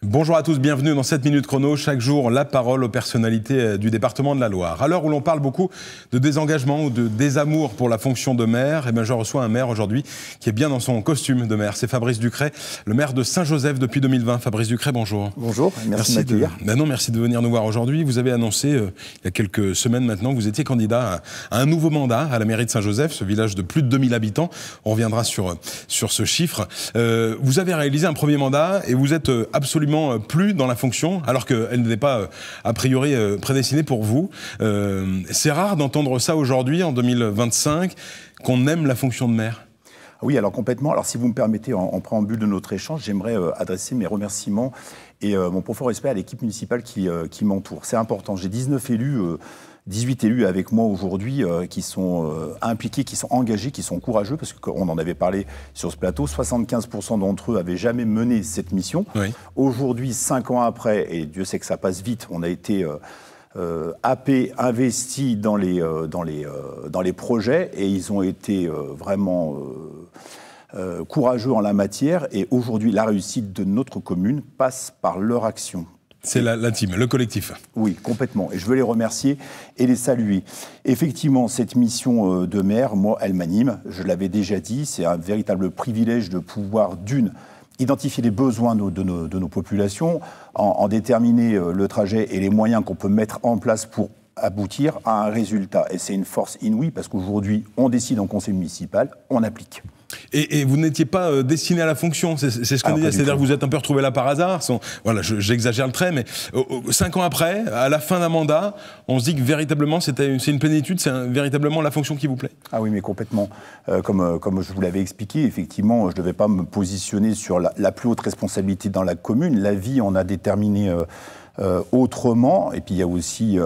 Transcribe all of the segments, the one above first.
Bonjour à tous, bienvenue dans 7 minutes chrono. Chaque jour, la parole aux personnalités du département de la Loire. À l'heure où l'on parle beaucoup de désengagement ou de désamour pour la fonction de maire, eh bien, je reçois un maire aujourd'hui qui est bien dans son costume de maire. C'est Fabrice Ducret, le maire de Saint-Joseph depuis 2020. Fabrice Ducret, bonjour. Bonjour, merci de m'accueillir. Merci de venir nous voir aujourd'hui. Vous avez annoncé il y a quelques semaines maintenant que vous étiez candidat à un nouveau mandat à la mairie de Saint-Joseph, ce village de plus de 2000 habitants. On reviendra sur ce chiffre. Vous avez réalisé un premier mandat et vous êtes absolument plus dans la fonction, alors qu'elle n'était pas a priori prédestinée pour vous. C'est rare d'entendre ça aujourd'hui, en 2025, qu'on aime la fonction de maire. Oui, alors complètement. Alors si vous me permettez, en préambule de notre échange, j'aimerais adresser mes remerciements et mon profond respect à l'équipe municipale qui m'entoure. C'est important. J'ai 19 élus... 18 élus avec moi aujourd'hui qui sont impliqués, qui sont engagés, qui sont courageux, parce qu'on en avait parlé sur ce plateau. 75% d'entre eux avaient jamais mené cette mission. Oui. Aujourd'hui, 5 ans après, et Dieu sait que ça passe vite, on a été happés, investis dans les projets, et ils ont été vraiment courageux en la matière. Et aujourd'hui, la réussite de notre commune passe par leur action. C'est l'intime, le collectif. Oui, complètement. Et je veux les remercier et les saluer. Effectivement, cette mission de maire, moi, elle m'anime. Je l'avais déjà dit, c'est un véritable privilège de pouvoir, identifier les besoins de nos populations, en déterminer le trajet et les moyens qu'on peut mettre en place pour aboutir à un résultat. Et c'est une force inouïe parce qu'aujourd'hui, on décide en conseil municipal, on applique. Et vous n'étiez pas destiné à la fonction, c'est ce qu'on disait, c'est-à-dire que vous êtes un peu retrouvé là par hasard. Voilà, j'exagère le trait, mais 5 ans après, à la fin d'un mandat, on se dit que véritablement c'est une plénitude, c'est véritablement la fonction qui vous plaît. Ah oui, mais complètement. Comme je vous l'avais expliqué, effectivement, je ne devais pas me positionner sur la plus haute responsabilité dans la commune. La vie, on a déterminé autrement, et puis il y a aussi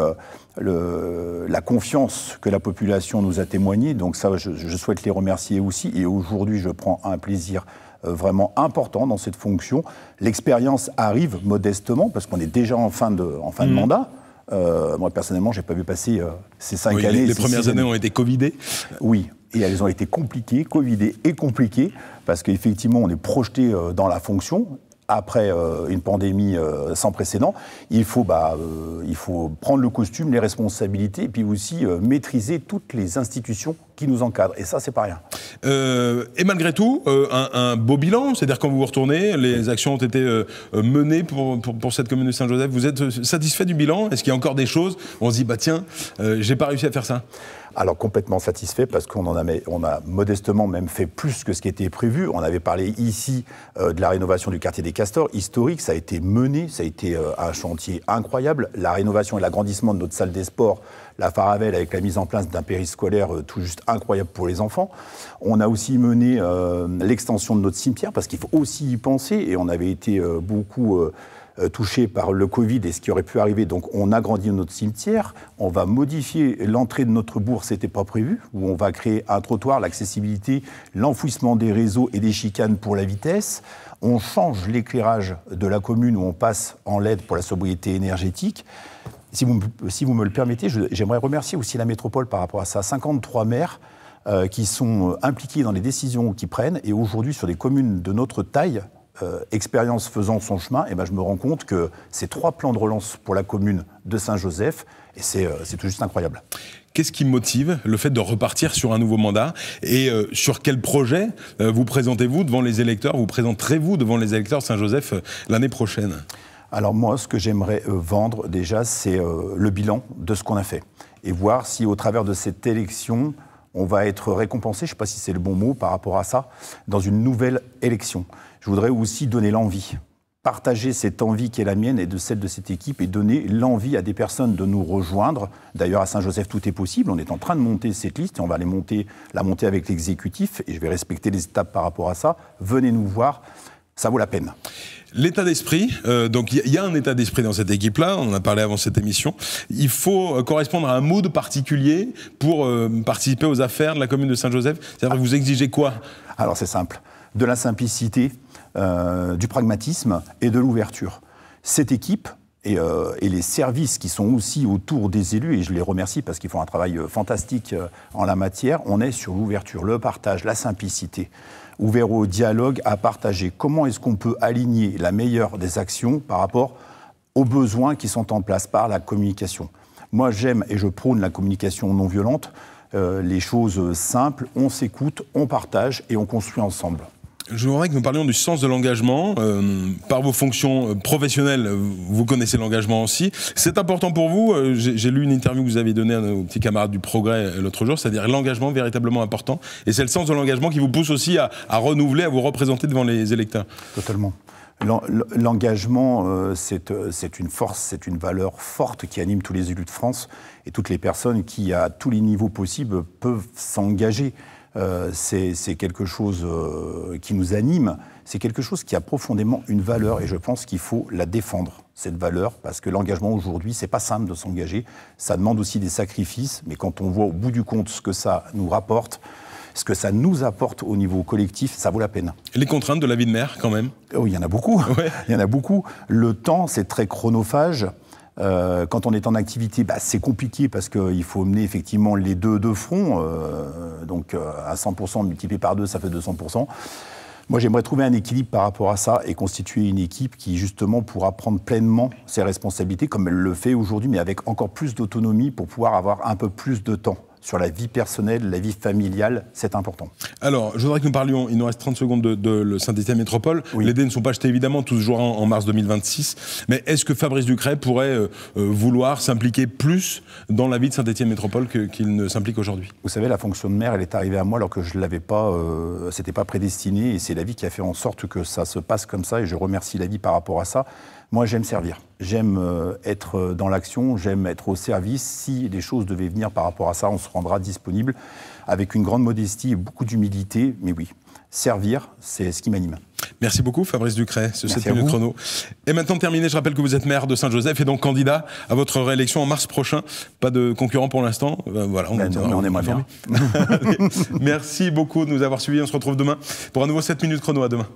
la confiance que la population nous a témoignée, donc ça je souhaite les remercier aussi, et aujourd'hui je prends un plaisir vraiment important dans cette fonction. L'expérience arrive modestement, parce qu'on est déjà en fin de mandat. Moi personnellement, je n'ai pas vu passer ces 5 années. Les premières années ont été covidées. Oui, et elles ont été compliquées, covidées et compliquées, parce qu'effectivement on est projeté dans la fonction. Après une pandémie sans précédent, il faut prendre le costume, les responsabilités, et puis aussi maîtriser toutes les institutions qui nous encadrent. Et ça, c'est pas rien. Et malgré tout, un beau bilan, c'est-à-dire quand vous vous retournez, les actions ont été menées pour cette commune de Saint-Joseph. Vous êtes satisfait du bilan? Est-ce qu'il y a encore des choses où on se dit, bah tiens, j'ai pas réussi à faire ça? Alors complètement satisfait, parce qu'on a modestement même fait plus que ce qui était prévu. On avait parlé ici de la rénovation du quartier des Castors, historique, ça a été mené, ça a été un chantier incroyable. La rénovation et l'agrandissement de notre salle des sports, la Faravel, avec la mise en place d'un périscolaire tout juste incroyable pour les enfants. On a aussi mené l'extension de notre cimetière, parce qu'il faut aussi y penser, et on avait été beaucoup... touché par le Covid et ce qui aurait pu arriver. Donc on agrandit notre cimetière, on va modifier l'entrée de notre bourg, c'était pas prévu, où on va créer un trottoir, l'accessibilité, l'enfouissement des réseaux et des chicanes pour la vitesse. On change l'éclairage de la commune, où on passe en LED pour la sobriété énergétique. Si vous me le permettez, j'aimerais remercier aussi la métropole par rapport à ça. 53 maires qui sont impliqués dans les décisions qu'ils prennent, et aujourd'hui sur des communes de notre taille, expérience faisant son chemin, et je me rends compte que ces 3 plans de relance pour la commune de Saint-Joseph, et c'est tout juste incroyable. Qu'est-ce qui motive le fait de repartir sur un nouveau mandat, et sur quel projet vous présentez-vous devant les électeurs, vous présenterez-vous devant les électeurs de Saint-Joseph l'année prochaine? Alors moi, ce que j'aimerais vendre déjà, c'est le bilan de ce qu'on a fait, et voir si au travers de cette élection, on va être récompensé, je ne sais pas si c'est le bon mot par rapport à ça, dans une nouvelle élection. Je voudrais aussi donner l'envie, partager cette envie qui est la mienne et de celle de cette équipe, et donner l'envie à des personnes de nous rejoindre. D'ailleurs, à Saint-Joseph, tout est possible. On est en train de monter cette liste et on va la monter avec l'exécutif, et je vais respecter les étapes par rapport à ça. Venez nous voir, ça vaut la peine. L'état d'esprit, donc il y a un état d'esprit dans cette équipe-là, on en a parlé avant cette émission. Il faut correspondre à un mood particulier pour participer aux affaires de la commune de Saint-Joseph. C'est-à-dire que vous exigez quoi? Alors c'est simple, de la simplicité, du pragmatisme et de l'ouverture. Cette équipe, et les services qui sont aussi autour des élus, et je les remercie parce qu'ils font un travail fantastique en la matière, on est sur l'ouverture, le partage, la simplicité, ouvert au dialogue, à partager. Comment est-ce qu'on peut aligner la meilleure des actions par rapport aux besoins qui sont en place par la communication? Moi, j'aime et je prône la communication non violente, les choses simples, on s'écoute, on partage et on construit ensemble. Je voudrais que nous parlions du sens de l'engagement. Par vos fonctions professionnelles, vous connaissez l'engagement aussi. C'est important pour vous. J'ai lu une interview que vous avez donnée à nos petits camarades du Progrès l'autre jour, c'est-à-dire l'engagement véritablement important. Et c'est le sens de l'engagement qui vous pousse aussi à renouveler, à vous représenter devant les électeurs. Totalement. L'engagement, c'est une force, c'est une valeur forte qui anime tous les élus de France et toutes les personnes qui, à tous les niveaux possibles, peuvent s'engager. C'est quelque chose qui nous anime, c'est quelque chose qui a profondément une valeur et je pense qu'il faut la défendre, cette valeur, parce que l'engagement aujourd'hui, c'est pas simple de s'engager, ça demande aussi des sacrifices, mais quand on voit au bout du compte ce que ça nous rapporte, ce que ça nous apporte au niveau collectif, ça vaut la peine. Et les contraintes de la vie de maire, quand même? Oh, il y en a beaucoup. Ouais. Il y en a beaucoup. Le temps, c'est très chronophage. Quand on est en activité, c'est compliqué parce qu'il faut mener effectivement les deux de front. Donc à 100% multiplié par 2, ça fait 200%. Moi, j'aimerais trouver un équilibre par rapport à ça et constituer une équipe qui, justement, pourra prendre pleinement ses responsabilités, comme elle le fait aujourd'hui, mais avec encore plus d'autonomie pour pouvoir avoir un peu plus de temps. Sur la vie personnelle, la vie familiale, c'est important. Alors, je voudrais que nous parlions, il nous reste 30 secondes de Saint-Étienne Métropole. Oui. Les dés ne sont pas achetés évidemment, tout se jouera en mars 2026. Mais est-ce que Fabrice Ducret pourrait vouloir s'impliquer plus dans la vie de Saint-Étienne Métropole qu'il ne s'implique aujourd'hui? Vous savez, la fonction de maire, elle est arrivée à moi alors que je ne l'avais pas, c'était pas prédestiné. Et c'est la vie qui a fait en sorte que ça se passe comme ça. Et je remercie la vie par rapport à ça. Moi, j'aime servir. J'aime être dans l'action, j'aime être au service. Si les choses devaient venir par rapport à ça, on se rendra disponible avec une grande modestie et beaucoup d'humilité. Mais oui, servir, c'est ce qui m'anime. Merci beaucoup Fabrice Ducret, ce 7 minutes chrono. Et maintenant terminé, je rappelle que vous êtes maire de Saint-Joseph et donc candidat à votre réélection en mars prochain. Pas de concurrent pour l'instant. Voilà, on aimerait bien. Merci beaucoup de nous avoir suivis. On se retrouve demain pour un nouveau 7 minutes chrono. À demain.